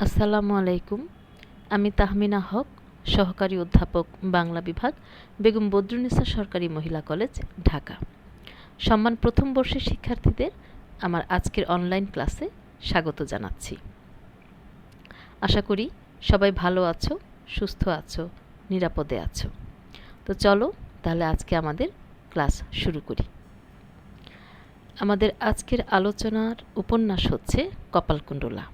আসসালামু আলাইকুম। আমি তাহমিনা হক, সহকারী অধ্যাপক, বাংলা বিভাগ, বেগম বদরুন্নেসা সরকারি মহিলা কলেজ, ঢাকা। সম্মান প্রথম বর্ষের শিক্ষার্থীদের আমার আজকের অনলাইন ক্লাসে স্বাগত জানাচ্ছি। আশা করি সবাই ভালো আছো, সুস্থ আছো, নিরাপদে আছো। তো চলো তাহলে আজকে আমাদের ক্লাস শুরু করি। আমাদের আজকের আলোচনার উপন্যাস হচ্ছে কপালকুণ্ডলা।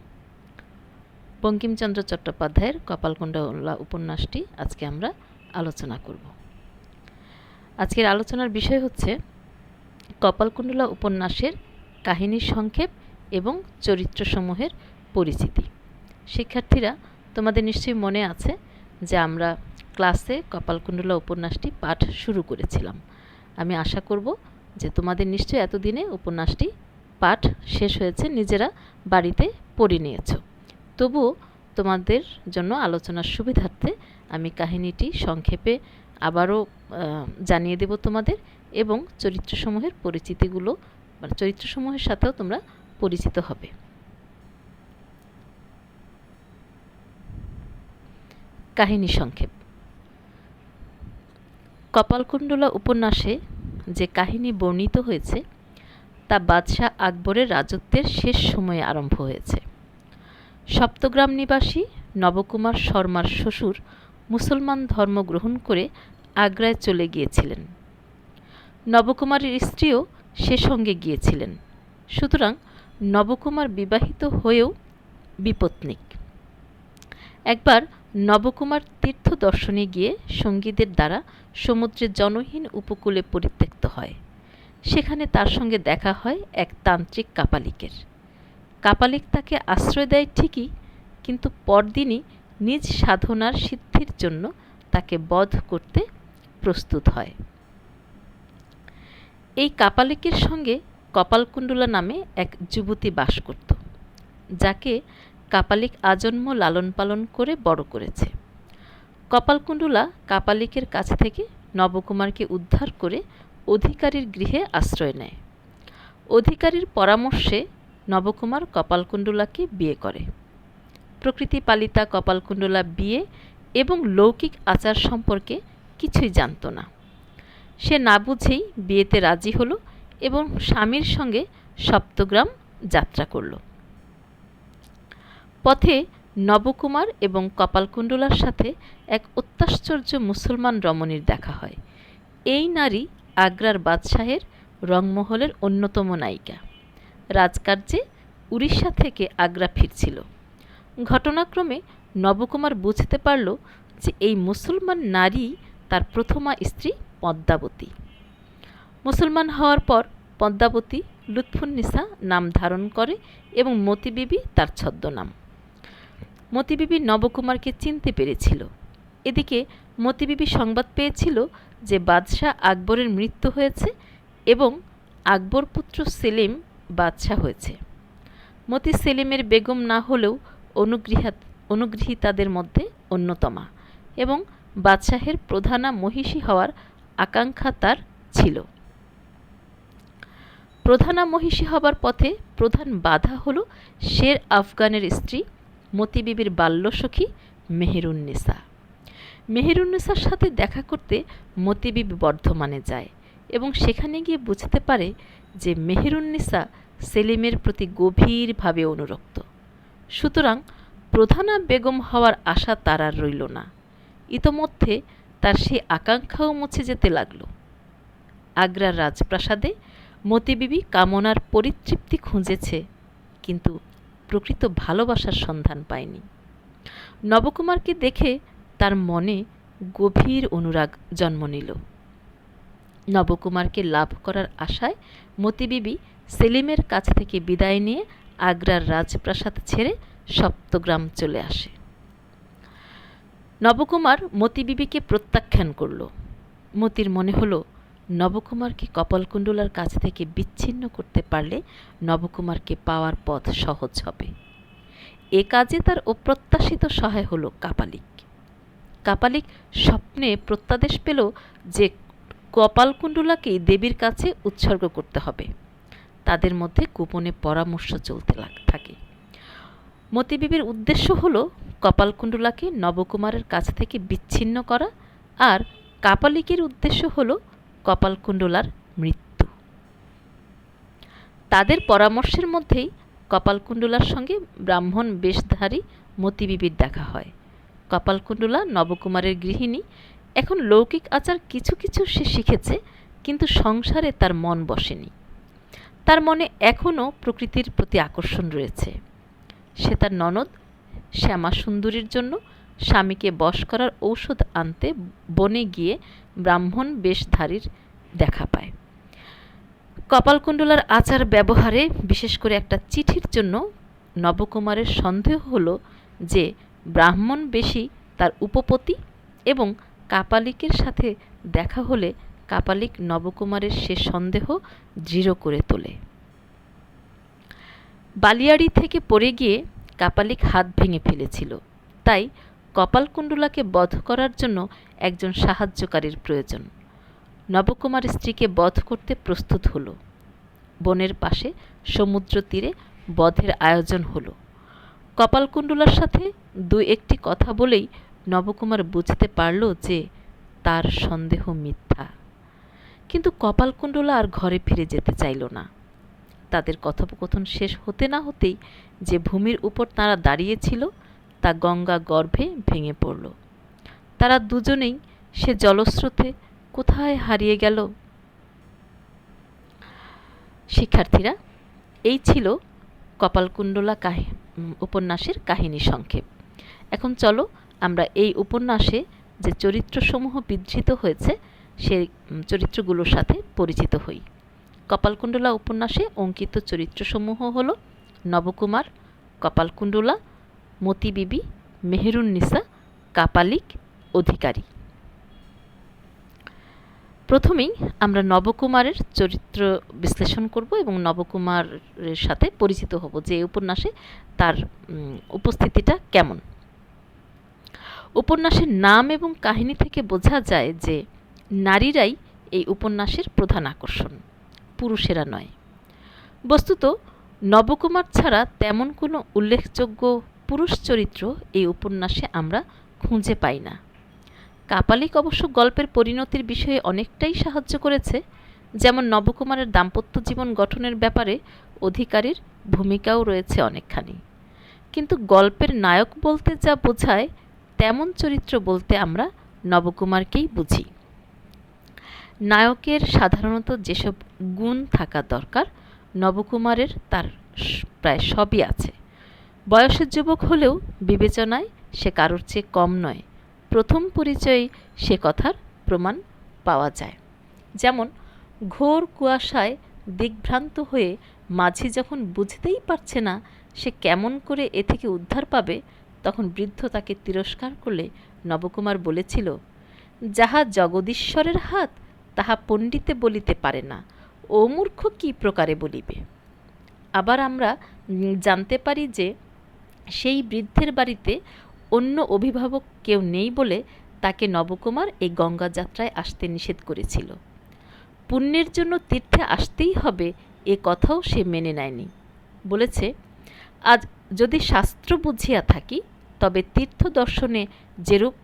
বঙ্কিমচন্দ্র চট্টোপাধ্যায়ের কপালকুণ্ডলা উপন্যাসটি আজকে আমরা আলোচনা করব। আজকের আলোচনার বিষয় হচ্ছে কপালকুণ্ডলা উপন্যাসের কাহিনীর সংক্ষেপ এবং চরিত্রসমূহের পরিচিতি। শিক্ষার্থীরা, তোমাদের নিশ্চয়ই মনে আছে যে আমরা ক্লাসে কপালকুণ্ডলা উপন্যাসটি পাঠ শুরু করেছিলাম। আমি আশা করব যে তোমাদের নিশ্চয়ই এতদিনে উপন্যাসটি পাঠ শেষ হয়েছে, নিজেরা বাড়িতে পড়ে নিয়েছো। তবুও তোমাদের জন্য আলোচনার সুবিধার্থে আমি কাহিনীটি সংক্ষেপে আবারও জানিয়ে দেব তোমাদের, এবং চরিত্রসমূহের পরিচিতিগুলো চরিত্রসমূহের সাথেও তোমরা পরিচিত হবে। কাহিনী সংক্ষেপ। কপালকুণ্ডলা উপন্যাসে যে কাহিনী বর্ণিত হয়েছে তা বাদশাহ আকবরের রাজত্বের শেষ সময়ে আরম্ভ হয়েছে। সপ্তগ্রাম নিবাসী নবকুমার শর্মার শ্বশুর মুসলমান ধর্ম গ্রহণ করে আগ্রায় চলে গিয়েছিলেন। নবকুমারের স্ত্রীও সে সঙ্গে গিয়েছিলেন। সুতরাং নবকুমার বিবাহিত হয়েও বিপত্নিক। একবার নবকুমার তীর্থ দর্শনে গিয়ে সঙ্গীদের দ্বারা সমুদ্রের জনহীন উপকূলে পরিত্যক্ত হয়। সেখানে তার সঙ্গে দেখা হয় এক তান্ত্রিক কাপালিকের। কাপালিক তাকে আশ্রয় দেয় ঠিকই, কিন্তু পরদিনই নিজ সাধনার সিদ্ধির জন্য তাকে বধ করতে প্রস্তুত হয়। এই কাপালিকের সঙ্গে কপালকুণ্ডলা নামে এক যুবতী বাস করত, যাকে কাপালিক আজন্ম লালন পালন করে বড় করেছে। কপালকুণ্ডলা কাপালিকের কাছ থেকে নবকুমারকে উদ্ধার করে অধিকারীর গৃহে আশ্রয় নেয়। অধিকারীর পরামর্শে নবকুমার কপালকুণ্ডলাকে বিয়ে করে। প্রকৃতি পালিতা কপালকুণ্ডলা বিয়ে এবং লৌকিক আচার সম্পর্কে কিছুই জানত না। সে না বুঝেই বিয়েতে রাজি হলো এবং স্বামীর সঙ্গে সপ্তগ্রাম যাত্রা করল। পথে নবকুমার এবং কপালকুণ্ডলার সাথে এক অত্যাশ্চর্য মুসলমান রমণীর দেখা হয়। এই নারী আগ্রার বাদশাহের রংমহলের অন্যতম নায়িকা। রাজকার্যে উড়িষ্যা থেকে আগ্রা ফিরছিল। ঘটনাক্রমে নবকুমার বুঝতে পারল যে এই মুসলমান নারী তার প্রথমা স্ত্রী পদ্মাবতী। মুসলমান হওয়ার পর পদ্মাবতী লুৎফুন্নিসা নাম ধারণ করে এবং মতিবিবি তার ছদ্মনাম। মতিবিবি নবকুমারকে চিনতে পেরেছিল। এদিকে মতিবিবি সংবাদ পেয়েছিল যে বাদশাহ আকবরের মৃত্যু হয়েছে এবং আকবর পুত্র সেলিম বাদশাহ হয়েছে। মতি সেলিমের বেগম না হলেও অনুগৃহীতাদের মধ্যে অন্যতমা এবং বাদশাহের প্রধানা মহিষী হওয়ার আকাঙ্ক্ষা তার ছিল। প্রধানা মহিষী হবার পথে প্রধান বাধা হল শের আফগানের স্ত্রী মতিবিবির বাল্যসখী মেহেরুন্নেসা। মেহেরুন্নেসার সাথে দেখা করতে মতিবিবি বর্ধমানে যায় এবং সেখানে গিয়ে বুঝতে পারে যে মেহেরুন্নেসা সেলিমের প্রতি গভীরভাবে অনুরক্ত। সুতরাং প্রধানা বেগম হওয়ার আশা তার আর রইল না। ইতোমধ্যে তার সেই আকাঙ্ক্ষাও মুছে যেতে লাগল। আগ্রার রাজপ্রাসাদে মতিবিবি কামনার পরিতৃপ্তি খুঁজেছে, কিন্তু প্রকৃত ভালোবাসার সন্ধান পায়নি। নবকুমারকে দেখে তার মনে গভীর অনুরাগ জন্ম নিল। নবকুমারকে লাভ করার আশায় মতিবিবি সেলিমের কাছ থেকে বিদায় নিয়ে আগ্রার রাজপ্রাসাদ ছেড়ে সপ্তগ্রাম চলে আসে। নবকুমার মতিবিবিকে প্রত্যাখ্যান করল। মতির মনে হলো নবকুমারকে কপালকুণ্ডলার কাছ থেকে বিচ্ছিন্ন করতে পারলে নবকুমারকে পাওয়ার পথ সহজ হবে। এ কাজে তার অপ্রত্যাশিত সহায় হল কাপালিক। কাপালিক স্বপ্নে প্রত্যাদেশ পেল যে কপালকুণ্ডলাকেই দেবীর কাছে উৎসর্গ করতে হবে। তাদের মধ্যে গোপনে পরামর্শ চলতে থাকে। মতিবিবির উদ্দেশ্য হল কপালকুণ্ডলাকে নবকুমারের কাছ থেকে বিচ্ছিন্ন করা, আর কাপালিকের উদ্দেশ্য হল কপালকুণ্ডলার মৃত্যু। তাদের পরামর্শের মধ্যেই কপালকুণ্ডলার সঙ্গে ব্রাহ্মণ বেশধারী মতিবিবির দেখা হয়। কপালকুণ্ডলা নবকুমারের গৃহিণী। এখন লৌকিক আচার কিছু কিছু সে শিখেছে, কিন্তু সংসারে তার মন বসেনি। তার মনে এখনও প্রকৃতির প্রতি আকর্ষণ রয়েছে। সে তার ননদ শ্যামাসুন্দরীর জন্য স্বামীকে বশ করার ঔষধ আনতে বনে গিয়ে ব্রাহ্মণ বেশধারীর দেখা পায়। কপালকুণ্ডলার আচার ব্যবহারে, বিশেষ করে একটা চিঠির জন্য, নবকুমারের সন্দেহ হল যে ব্রাহ্মণ বেশি তার উপপতি, এবং কাপালিকের সাথে দেখা হলে কাপালিক নবকুমারের সে সন্দেহ দৃঢ় করে তোলে। বালিয়াড়ি থেকে পড়ে গিয়ে কাপালিক হাত ভেঙে ফেলেছিল, তাই কপালকুণ্ডলাকে বধ করার জন্য একজন সাহায্যকারীর প্রয়োজন। নবকুমার স্ত্রীকে বধ করতে প্রস্তুত হল। বনের পাশে সমুদ্র তীরে বধের আয়োজন হল। কপালকুণ্ডলার সাথে দু একটি কথা বলেই নবকুমার বুঝতে পারল যে তার সন্দেহ মিথ্যা। কিন্তু কপালকুণ্ডলা আর ঘরে ফিরে যেতে চাইল না। তাদের কথোপকথন শেষ হতে না হতেই যে ভূমির উপর তারা দাঁড়িয়েছিল তা গঙ্গা গর্ভে ভেঙে পড়ল। তারা দুজনেই সে জলস্রোতে কোথায় হারিয়ে গেল। শিক্ষার্থীরা, এই ছিল কপালকুণ্ডলা উপন্যাসের কাহিনী সংক্ষেপ। এখন চলো আমরা এই উপন্যাসে যে চরিত্রসমূহ বিধৃত হয়েছে সেই চরিত্রগুলোর সাথে পরিচিত হই। কপালকুণ্ডলা উপন্যাসে অঙ্কিত চরিত্রসমূহ হল নবকুমার, কপালকুণ্ডলা, মতিবিবি, মেহেরুন্নিসা, কাপালিক, অধিকারী। প্রথমেই আমরা নবকুমারের চরিত্র বিশ্লেষণ করব এবং নবকুমারের সাথে পরিচিত হব যে এই উপন্যাসে তার উপস্থিতিটা কেমন। উপন্যাসের নাম এবং কাহিনী থেকে বোঝা যায় যে নারীরাই এই উপন্যাসের প্রধান আকর্ষণ, পুরুষেরা নয়। বস্তুত নবকুমার ছাড়া তেমন কোনো উল্লেখযোগ্য পুরুষ চরিত্র এই উপন্যাসে আমরা খুঁজে পাই না। কাপালিক অবশ্য গল্পের পরিণতির বিষয়ে অনেকটাই সাহায্য করেছে, যেমন নবকুমারের দাম্পত্য জীবন গঠনের ব্যাপারে অধিকারীর ভূমিকাও রয়েছে অনেকখানি। কিন্তু গল্পের নায়ক বলতে যা বোঝায় তেমন চরিত্র বলতে আমরা নবকুমারকেই বুঝি। নায়কের সাধারণত যেসব গুণ থাকা দরকার নবকুমারের তার প্রায় সবই আছে। বয়সের যুবক হলেও বিবেচনায় সে কারোর চেয়ে কম নয়। প্রথম পরিচয়ে সে কথার প্রমাণ পাওয়া যায়। যেমন ঘোর কুয়াশায় দিগ্ভ্রান্ত হয়ে মাঝি যখন বুঝতেই পারছে না সে কেমন করে এ থেকে উদ্ধার পাবে, তখন বৃদ্ধ তাকে তিরস্কার করলে নবকুমার বলেছিল, যাহা জগদীশ্বরের হাত তাহা পণ্ডিতে বলিতে পারে না, ও মূর্খ কি প্রকারে বলিবে। আবার আমরা জানতে পারি যে সেই বৃদ্ধের বাড়িতে অন্য অভিভাবক কেউ নেই বলে তাকে নবকুমার এই গঙ্গা যাত্রায় আসতে নিষেধ করেছিল। পুণ্যের জন্য তীর্থে আসতেই হবে এ কথাও সে মেনে নেয়নি। বলেছে, আজ যদি শাস্ত্র বুঝিয়া থাকি তবে তীর্থ দর্শনে যেরূপ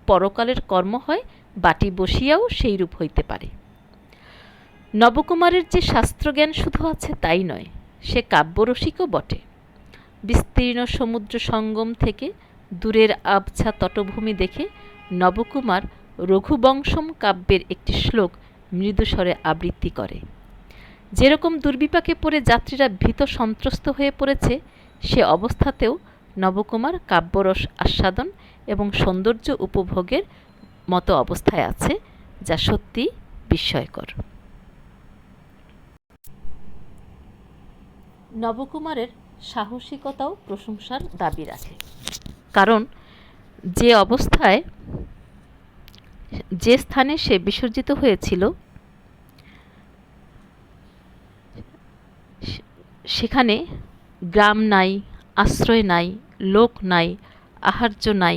পরকালের কর্ম হয় বাটি বসিয়াও সেই রূপ হইতে পারে। নবকুমারের যে শাস্ত্রজ্ঞান শুধু আছে তাই নয়, সে কাব্যরসিকও বটে। বিস্তীর্ণ সমুদ্র সঙ্গম থেকে দূরের আবছা তটভূমি দেখে নবকুমার রঘুবংশম কাব্যের একটি শ্লোক মৃদুস্বরে আবৃত্তি করে। যেরকম দুর্বিপাকে পড়ে যাত্রীরা ভীত সন্ত্রস্ত হয়ে পড়েছে, সে অবস্থাতেও নবকুমার কাব্যরস আস্বাদন এবং সৌন্দর্য উপভোগের মতো অবস্থায় আছে, যা সত্যি বিস্ময়কর। নবকুমারের সাহসিকতাও প্রশংসার দাবি রাখে, কারণ যে অবস্থায় যে স্থানে সে বিসর্জিত হয়েছিল সেখানে গ্রাম নাই, আশ্রয় নাই, লোক নাই, আহার্য নাই,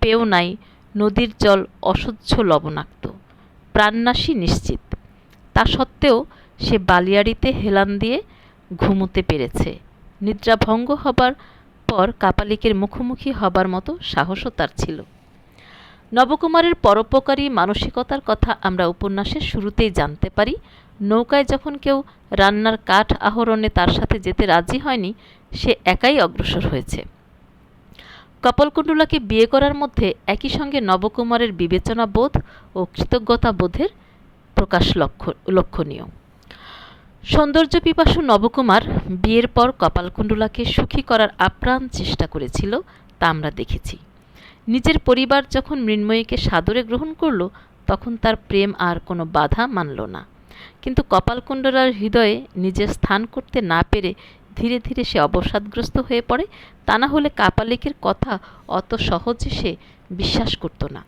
পেয় নাই, নদীর জল অসহ্য লবণাক্ত, প্রাণনাশী নিশ্চিত। তা সত্ত্বেও সে বালিয়াড়িতে হেলান দিয়ে ঘুমোতে পেরেছে। নিদ্রাভঙ্গ হবার পর কাপালিকের মুখোমুখি হবার মতো সাহসও তার ছিল। নবকুমারের পরোপকারী মানসিকতার কথা আমরা উপন্যাসের শুরুতেই জানতে পারি। নৌকায় যখন কেউ রান্নার কাঠ আহরণে তার সাথে যেতে রাজি হয়নি, সে একাই অগ্রসর হয়েছে। কপালকুণ্ডলাকে বিয়ে করার মধ্যে একই সঙ্গে নবকুমারের বিবেচনা বোধ ও কৃতজ্ঞতা বোধের প্রকাশ লক্ষণীয়। সৌন্দর্য পিপাসু নবকুমার বিয়ের পর কপালকুণ্ডলাকে সুখী করার আপ্রাণ চেষ্টা করেছিল, তা আমরা দেখেছি। নিজের পরিবার যখন মৃন্ময়ীকে সাদরে গ্রহণ করল, তখন তার প্রেম আর কোনো বাধা মানল না। কিন্তু কপালকুণ্ডলার হৃদয়ে নিজের স্থান করতে না পেরে ধীরে ধীরে সে অবসাদগ্রস্ত হয়ে পড়ে। তা না হলে কাপালিকের কথা অত সহজে সে বিশ্বাস করত না।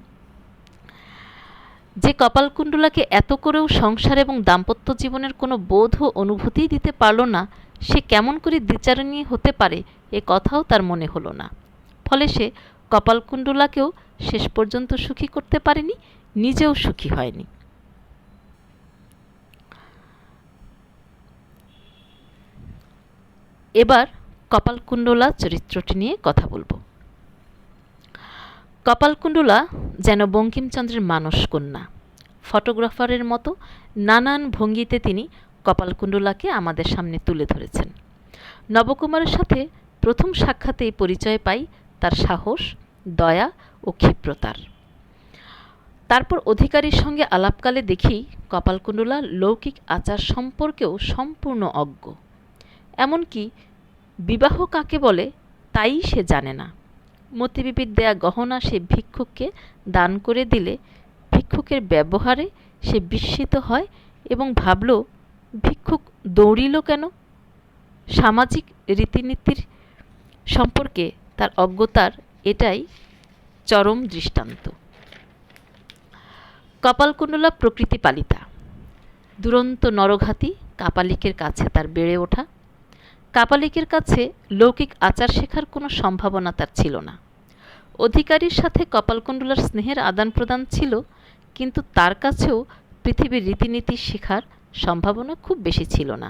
যে কপালকুণ্ডলাকে এত করেও সংসার এবং দাম্পত্য জীবনের কোনো বোধ ও অনুভূতিই দিতে পারল না, সে কেমন করে দ্বিচারিণী হতে পারে এ কথাও তার মনে হলো না। ফলে সে কপালকুণ্ডলাকেও শেষ পর্যন্ত সুখী করতে পারেনি, নিজেও সুখী হয়নি। এবার কপালকুণ্ডলা চরিত্রটি নিয়ে কথা বলবো। কপালকুণ্ডলা যেন বঙ্কিমচন্দ্রের মানস কন্যা। ফটোগ্রাফারের মতো নানান ভঙ্গিতে তিনি কপালকুণ্ডলাকে আমাদের সামনে তুলে ধরেছেন। নবকুমারের সাথে প্রথম সাক্ষাতেই পরিচয় পাই তার সাহস, দয়া ও ক্ষিপ্রতার। তারপর অধিকারীর সঙ্গে আলাপকালে দেখি কপালকুণ্ডলা লৌকিক আচার সম্পর্কেও সম্পূর্ণ অজ্ঞ। এমনকি বিবাহ কাকে বলে তাই সে জানে না। মতিবিবির দেয়া গহনা সে ভিক্ষুককে দান করে দিলে ভিক্ষুকের ব্যবহারে সে বিস্মিত হয় এবং ভাবল, ভিক্ষুক দৌড়িল কেন? সামাজিক রীতিনীতির সম্পর্কে তার অজ্ঞতার এটাই চরম দৃষ্টান্ত। কপালকুণ্ডলা প্রকৃতি পালিতা, দুরন্ত নরঘাতী কাপালিকের কাছে তার বেড়ে ওঠা। কাপালিকের কাছে লৌকিক আচার শেখার কোনো সম্ভাবনা তার ছিল না। অধিকারীর সাথে কপালকুণ্ডলার স্নেহের আদান প্রদান ছিল, কিন্তু তার কাছেও পৃথিবীর রীতিনীতি শেখার সম্ভাবনা খুব বেশি ছিল না।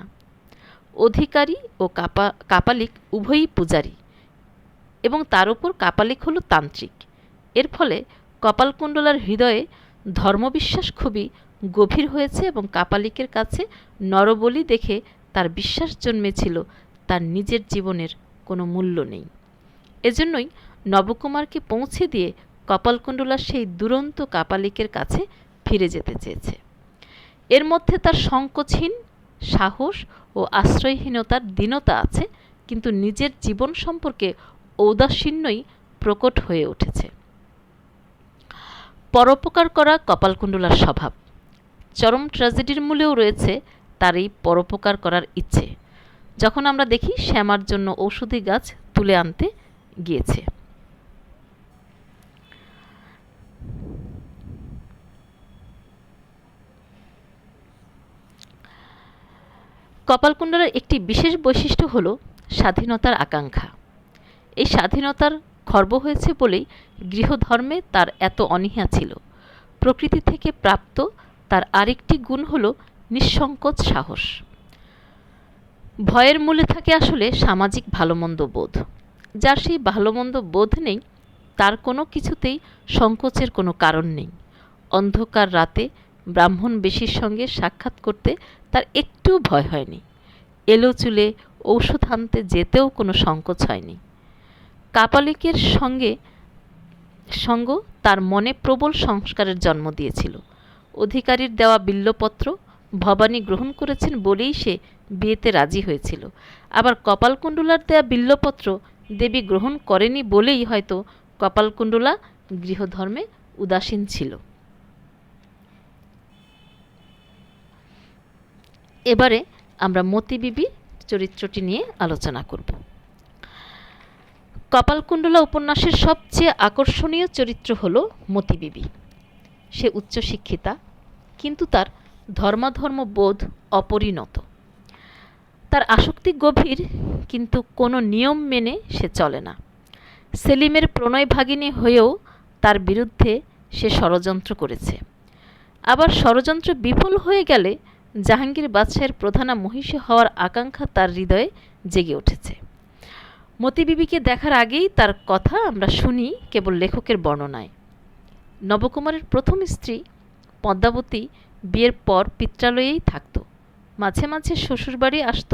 অধিকারী ও কাপালিক উভয়ই পূজারী এবং তার উপর কাপালিক হল তান্ত্রিক। এর ফলে কপালকুণ্ডলার হৃদয়ে ধর্মবিশ্বাস খুবই গভীর হয়েছে এবং কাপালিকের কাছে নরবলি দেখে তার বিশ্বাস জন্মেছিল তার নিজের জীবনের কোনো মূল্য নেই। এজন্যই নবকুমারকে পৌঁছে দিয়ে কপালকুণ্ডলা সেই দুরন্ত কাপালিকের কাছে ফিরে যেতে চেয়েছে। এর মধ্যে তার সংকোচহীন সাহস ও আশ্রয়হীনতার দীনতা আছে, কিন্তু নিজের জীবন সম্পর্কে ঔদাসীন্যই প্রকট হয়ে উঠেছে। পরোপকার করা কপালকুণ্ডলার স্বভাব। চরম ট্র্যাজেডির মূলেও রয়েছে তার এই পরোপকার করার ইচ্ছে। যখন আমরা দেখি শ্যামার জন্য ঔষধি গাছ তুলে আনতে গিয়েছে। কপালকুণ্ডলার একটি বিশেষ বৈশিষ্ট্য হল স্বাধীনতার আকাঙ্ক্ষা। এই স্বাধীনতার খর্ব হয়েছে বলেই গৃহধর্মে তার এত অনীহা ছিল। প্রকৃতি থেকে প্রাপ্ত তার আরেকটি গুণ হল নিঃসংকোচ সাহস। ভয়ের মূলে থাকে আসলে সামাজিক ভালোমন্দ বোধ। যার সেই ভালোমন্দ বোধ নেই, তার কোনো কিছুতেই সংকোচের কোনো কারণ নেই। অন্ধকার রাতে ব্রাহ্মণ বেশির সঙ্গে সাক্ষাৎ করতে তার একটুও ভয় হয়নি। এলো চুলে ঔষধ আনতে যেতেও কোনো সংকোচ হয়নি। কাপালিকের সঙ্গ তার মনে প্রবল সংস্কারের জন্ম দিয়েছিল। অধিকারীর দেওয়া বিল্লপত্র ভবানী গ্রহণ করেছেন বলেই সে বিয়েতে রাজি হয়েছিল। আবার কপালকুণ্ডলার দেয়া বিল্লপত্র দেবী গ্রহণ করেনি বলেই হয়তো কপালকুণ্ডলা গৃহধর্মে উদাসীন ছিল। এবারে আমরা মতিবিবি চরিত্রটি নিয়ে আলোচনা করব। কপালকুণ্ডলা উপন্যাসের সবচেয়ে আকর্ষণীয় চরিত্র হল মতিবিবি। সে উচ্চশিক্ষিতা, কিন্তু তার ধর্মাধর্ম বোধ অপরিণত। তার আসক্তি গভীর, কিন্তু কোনো নিয়ম মেনে সে চলে না। সেলিমের প্রণয় ভাগিনী হয়েও তার বিরুদ্ধে সে ষড়যন্ত্র করেছে। আবার ষড়যন্ত্র বিফল হয়ে গেলে জাহাঙ্গীর বাদশাহের প্রধানা মহিষী হওয়ার আকাঙ্ক্ষা তার হৃদয়ে জেগে উঠেছে। মতি বিবিকে দেখার আগেই তার কথা আমরা শুনি কেবল লেখকের বর্ণনায়। নবকুমারের প্রথম স্ত্রী পদ্মাবতী বিয়ের পর পিত্রালয়েই থাকত। মাঝে মাঝে শ্বশুরবাড়ি আসত।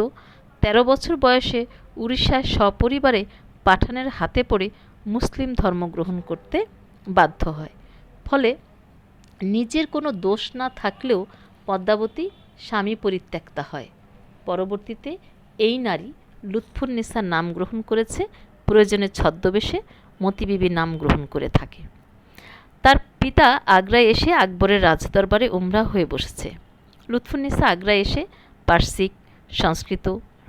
১৩ বছর বয়সে উড়িষ্যায় সপরিবারে পাঠানের হাতে পড়ে মুসলিম ধর্ম গ্রহণ করতে বাধ্য হয়। ফলে নিজের কোনো দোষ না থাকলেও পদ্মাবতী স্বামী পরিত্যক্তা হয়। পরবর্তীতে এই নারী লুৎফুন্নেসা নাম গ্রহণ করেছে, প্রয়োজনে ছদ্মবেশে মতি বিবি নাম গ্রহণ করে থাকে। তার পিতা আগ্রায় এসে আকবরের রাজদরবারে উমরা হয়ে বসেছে। লুৎফুন্নেসা আগ্রায় এসে পার্সিক, সংস্কৃত,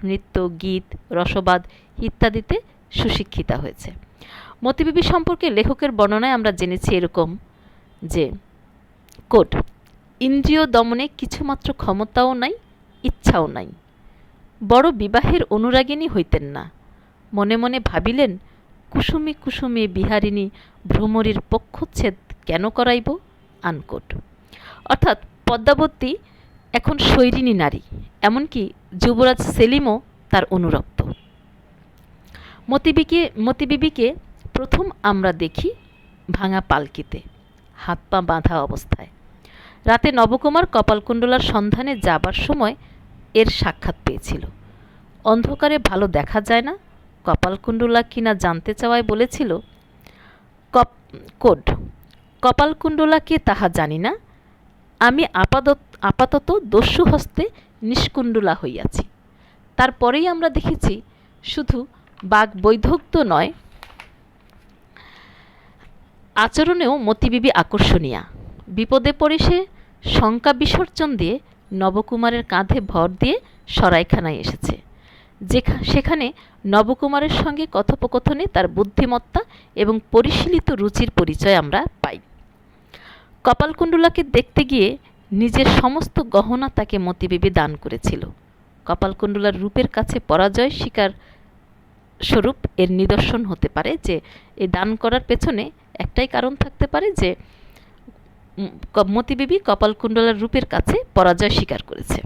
নৃত্য, গীত, রসবাদ ইত্যাদিতে সুশিক্ষিতা হয়েছে। মতি বিবি সম্পর্কে লেখকের বর্ণনায় আমরা জেনেছি এরকম যে, কোট, ইন্দ্রিয় দমনে কিছুমাত্র ক্ষমতাও নাই, ইচ্ছাও নাই। বড় বিবাহের অনুরাগিনী হইতেন না। মনে মনে ভাবিলেন, কুসুমী কুসুমী বিহারিণী ভ্রমরীর পক্ষচ্ছেদ কেন করাইব, আনকোট। অর্থাৎ পদ্মাবতী এখন শৈরিনী নারী, এমনকি যুবরাজ সেলিমও তার অনুরক্ত। মতি বিবিকে প্রথম আমরা দেখি ভাঙা পালকিতে, হাত পা বাঁধা অবস্থায়। রাতে নবকুমার কপালকুণ্ডলার সন্ধানে যাবার সময় এর সাক্ষাৎ পেয়েছিল। অন্ধকারে ভালো দেখা যায় না, কপালকুণ্ডলা কিনা জানতে চাওয়ায় বলেছিল, কোড, কপালকুণ্ডলাকে তাহা জানি না, আমি আপাতত দস্যু হস্তে নিষ্কুণ্ডলা হইয়াছি। তারপরেই আমরা দেখেছি শুধু বাক বৈধগ্য নয়, আচরণেও মতিবিবি আকর্ষণীয়া। বিপদে পড়ে সে শঙ্কা বিসর্জন দিয়ে নবকুমারের কাঁধে ভর দিয়ে সরাইখানায় এসেছে। সেখানে নবকুমারের সঙ্গে কথোপকথনে তার বুদ্ধিমত্তা এবং পরিশীলিত রুচির পরিচয় আমরা পাই। কপালকুণ্ডলাকে দেখতে গিয়ে নিজের সমস্ত গহনা তাকে মতিবিবি দান করেছিল। কপালকুণ্ডলার রূপের কাছে পরাজয় স্বীকার স্বরূপ এর নিদর্শন হতে পারে যে, এই দান করার পেছনে একটাই কারণ থাকতে পারে যে মতিবিবি কপালকুণ্ডলার রূপের কাছে পরাজয় স্বীকার করেছে।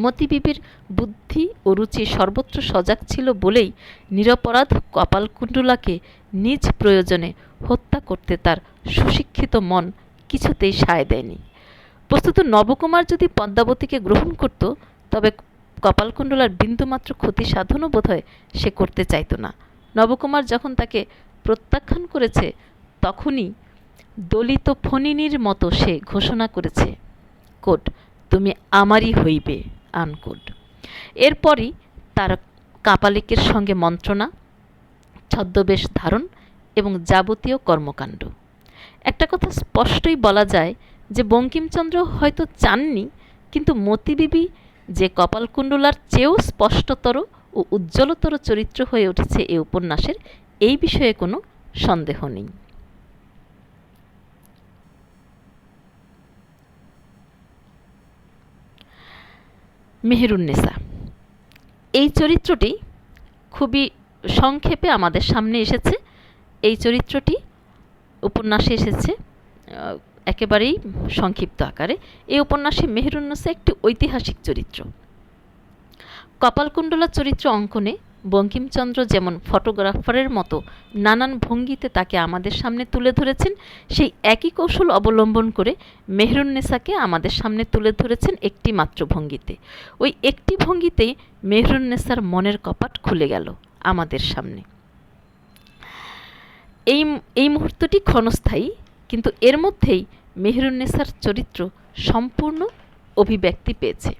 মতিবিবির বুদ্ধি ও রুচি সর্বত্র সজাগ ছিল বলেই নিরপরাধ কপালকুণ্ডলাকে নিজ প্রয়োজনে হত্যা করতে তার সুশিক্ষিত মন কিছুতেই সায় দেয়নি। বস্তুত নবকুমার যদি পদ্মাবতীকে গ্রহণ করত, তবে কপালকুণ্ডলার বিন্দুমাত্র ক্ষতি সাধনও বোধহয় সে করতে চাইত না। নবকুমার যখন তাকে প্রত্যাখ্যান করেছে, তখনই দলিত ফণিনীর মতো সে ঘোষণা করেছে, কোট, তুমি আমারই হইবে, আনকোট। এরপরই তার কাপালিকের সঙ্গে মন্ত্রণা, ছদ্মবেশ ধারণ এবং যাবতীয় কর্মকাণ্ড। একটা কথা স্পষ্টই বলা যায় যে বঙ্কিমচন্দ্র হয়তো চাননি, কিন্তু মতিবিবি যে কপালকুণ্ডলার চেয়েও স্পষ্টতর ও উজ্জ্বলতর চরিত্র হয়ে উঠেছে এ উপন্যাসের, এই বিষয়ে কোনো সন্দেহ নেই। মেহেরুন্নেসা, এই চরিত্রটি খুবই সংক্ষেপে আমাদের সামনে এসেছে। এই চরিত্রটি উপন্যাসে এসেছে একেবারেই সংক্ষিপ্ত আকারে। এই উপন্যাসে মেহেরুন্নেসা একটি ঐতিহাসিক চরিত্র। কপালকুণ্ডলা চরিত্র অঙ্কনে বঙ্কিমচন্দ্র যেমন ফটোগ্রাফারের মতো নানান ভঙ্গিতে তাকে আমাদের সামনে তুলে ধরেছেন, সেই একই কৌশল অবলম্বন করে মেহেরুন্নেসাকে আমাদের সামনে তুলে ধরেছেন একটি মাত্র ভঙ্গিতে। ওই একটি ভঙ্গিতেই মেহেরুন্নেসার মনের কপাট খুলে গেল আমাদের সামনে। এই মুহূর্তটি ক্ষণস্থায়ী, কিন্তু এর মধ্যেই মেহেরুন্নেসার চরিত্র সম্পূর্ণ অভিব্যক্তি পেয়েছে।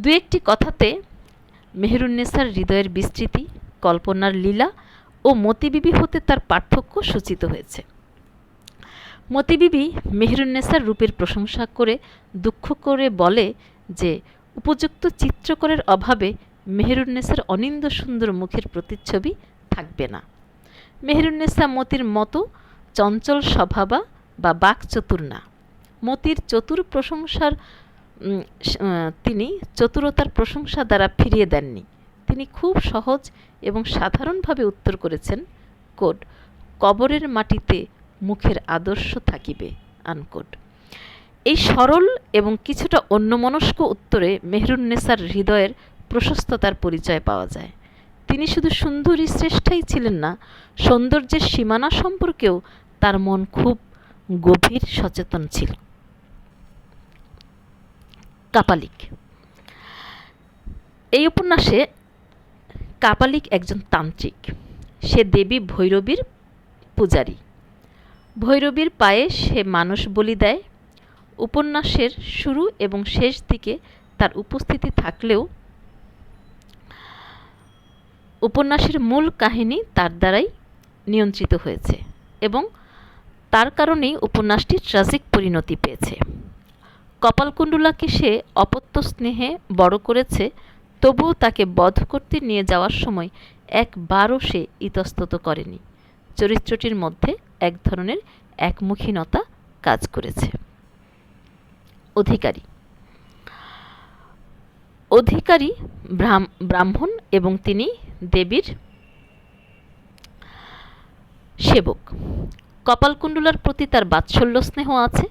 দু একটি কথাতে মেহেরুন্নেসার হৃদয়ের বিস্তৃতি, কল্পনার লীলা ও মতিবিবি হতে তার পার্থক্য সূচিত হয়েছে। মতিবিবি মেহেরুন্নেসার রূপের প্রশংসা করে দুঃখ করে বলে যে উপযুক্ত চিত্রকরের অভাবে মেহেরুন্নেসার অনিন্দ সুন্দর মুখের প্রতিচ্ছবি থাকবে না। মেহেরুন্নেসা মতির মতো চঞ্চল স্বভাবা বা বাকচতুর না। মতির চতুর প্রশংসার তিনি চতুরতার প্রশংসা দ্বারা ফিরিয়ে দেননি। তিনি খুব সহজ এবং সাধারণভাবে উত্তর করেছেন, কোড, কবরের মাটিতে মুখের আদর্শ থাকিবে, আনকোড। এই সরল এবং কিছুটা অন্যমনস্ক উত্তরে মেহেরুন্নেসার হৃদয়ের প্রশস্ততার পরিচয় পাওয়া যায়। তিনি শুধু সুন্দরী শ্রেষ্ঠাই ছিলেন না, সৌন্দর্যের সীমানা সম্পর্কেও তার মন খুব গভীর সচেতন ছিল। কাপালিক। এই উপন্যাসে কাপালিক একজন তান্ত্রিক। সে দেবী ভৈরবীর পূজারী। ভৈরবীর পায়ে সে মানুষ বলি দেয়। উপন্যাসের শুরু এবং শেষ দিকে তার উপস্থিতি থাকলেও উপন্যাসের মূল কাহিনী তার দ্বারাই নিয়ন্ত্রিত হয়েছে এবং তার কারণেই উপন্যাসটি ট্র্যাজিক পরিণতি পেয়েছে। কপালকুণ্ডলাকে সে অপত্য স্নেহে বড় করেছে, তবুও তাকে বধ করতে নিয়ে যাওয়ার সময় একবারও সে ইতস্তত করেনি। চরিত্রটির মধ্যে এক ধরনের একমুখীনতা কাজ করেছে। অধিকারী। অধিকারী ব্রাহ্মণ এবং তিনি দেবীর সেবক। কপালকুণ্ডলার প্রতি তার বাৎসল্য স্নেহ আছে।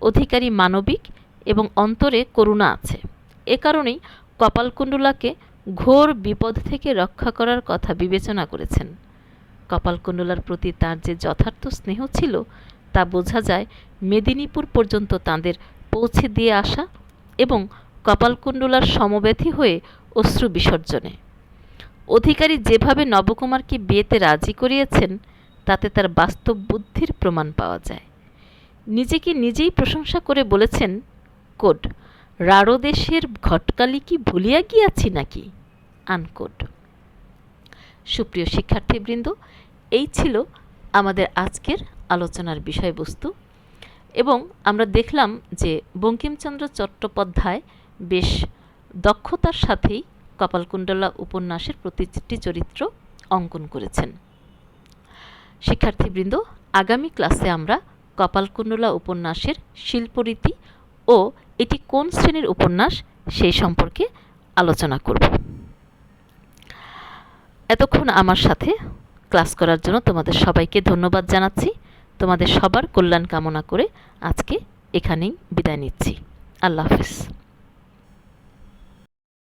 অধিকারী মানবিক এবং অন্তরে করুণা আছে। এ কারণেই কপালকুণ্ডলাকে ঘোর বিপদ থেকে রক্ষা করার কথা বিবেচনা করেছেন। কপালকুণ্ডলার প্রতি তার যে যথার্থ স্নেহ ছিল তা বোঝা যায় মেদিনীপুর পর্যন্ত তাঁদের পৌঁছে দিয়ে আসা এবং কপালকুণ্ডলার সমব্যথী হয়ে অশ্রু বিসর্জনে। অধিকারী যেভাবে নবকুমারকে বিয়েতে রাজি করিয়েছেন তাতে তার বাস্তব বুদ্ধির প্রমাণ পাওয়া যায়। নিজেকে নিজেই প্রশংসা করে বলেছেন, কোড রাঢ়দেশের ঘটকালি কি ভুলিয়া গিয়াছি নাকি, আনকোড। সুপ্রিয় শিক্ষার্থীবৃন্দ, এই ছিল আমাদের আজকের আলোচনার বিষয়বস্তু এবং আমরা দেখলাম যে বঙ্কিমচন্দ্র চট্টোপাধ্যায় বেশ দক্ষতার সাথেই কপালকুণ্ডলা উপন্যাসের প্রতিটি চরিত্র অঙ্কন করেছেন। শিক্ষার্থীবৃন্দ, আগামী ক্লাসে আমরা কপালকুণ্ডলা উপন্যাসের শিল্পরীতি ও এটি কোন শ্রেণীর উপন্যাস সেই সম্পর্কে আলোচনা করব। এতক্ষণ আমার সাথে ক্লাস করার জন্য তোমাদের সবাইকে ধন্যবাদ জানাচ্ছি। তোমাদের সবার কল্যাণ কামনা করে আজকে এখানেই বিদায় নিচ্ছি। আল্লাহ হাফেজ।